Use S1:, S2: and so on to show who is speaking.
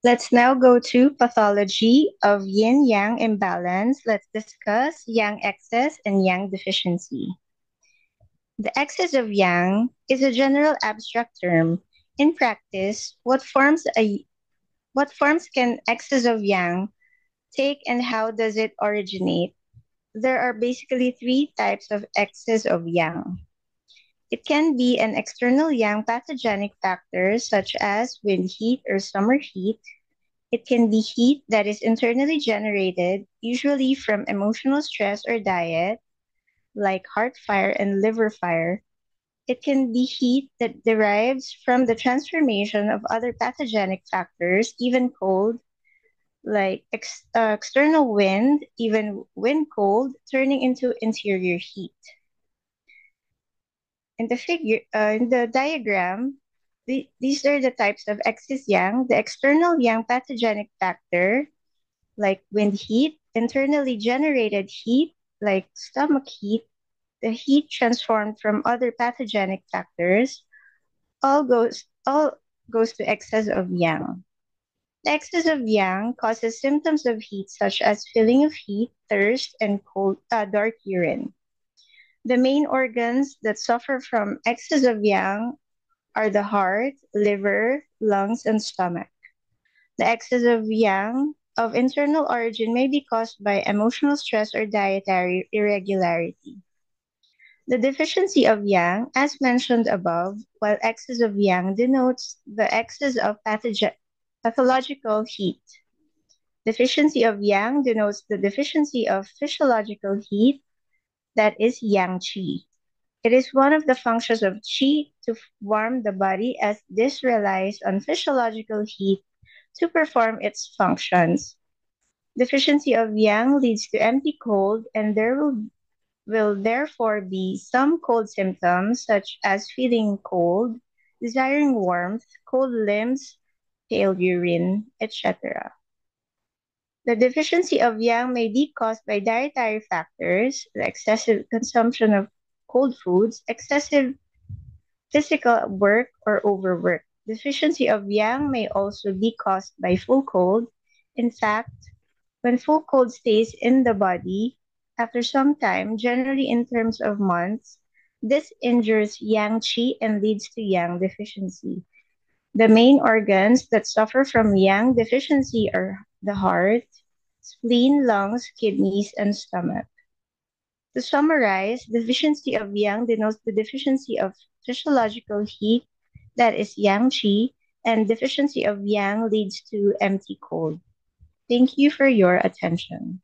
S1: Let's now go to pathology of yin-yang imbalance. Let's discuss yang excess and yang deficiency. The excess of yang is a general abstract term. In practice, what forms can excess of yang take and how does it originate? There are basically three types of excess of yang. It can be an external yang pathogenic factor such as wind heat or summer heat. It can be heat that is internally generated, usually from emotional stress or diet, like heart fire and liver fire. It can be heat that derives from the transformation of other pathogenic factors, even cold, like external wind, even wind cold, turning into interior heat. In the diagram, these are the types of excess yang. The external yang pathogenic factor, like wind heat, internally generated heat, like stomach heat, the heat transformed from other pathogenic factors, all goes to excess of yang. The excess of yang causes symptoms of heat such as feeling of heat, thirst, and dark urine. The main organs that suffer from excess of yang are the heart, liver, lungs, and stomach. The excess of yang of internal origin may be caused by emotional stress or dietary irregularity. The deficiency of yang, as mentioned above, while excess of yang denotes the excess of pathological heat. Deficiency of yang denotes the deficiency of physiological heat, that is yang qi. It is one of the functions of qi to warm the body as this relies on physiological heat to perform its functions. Deficiency of yang leads to empty cold, and there will therefore be some cold symptoms such as feeling cold, desiring warmth, cold limbs, pale urine, etc. The deficiency of yang may be caused by dietary factors, the excessive consumption of cold foods, excessive physical work, or overwork. Deficiency of yang may also be caused by full cold. In fact, when full cold stays in the body after some time, generally in terms of months, this injures yang qi and leads to yang deficiency. The main organs that suffer from yang deficiency are the heart, spleen, lungs, kidneys, and stomach. To summarize, deficiency of yang denotes the deficiency of physiological heat, that is yang qi, and deficiency of yang leads to empty cold. Thank you for your attention.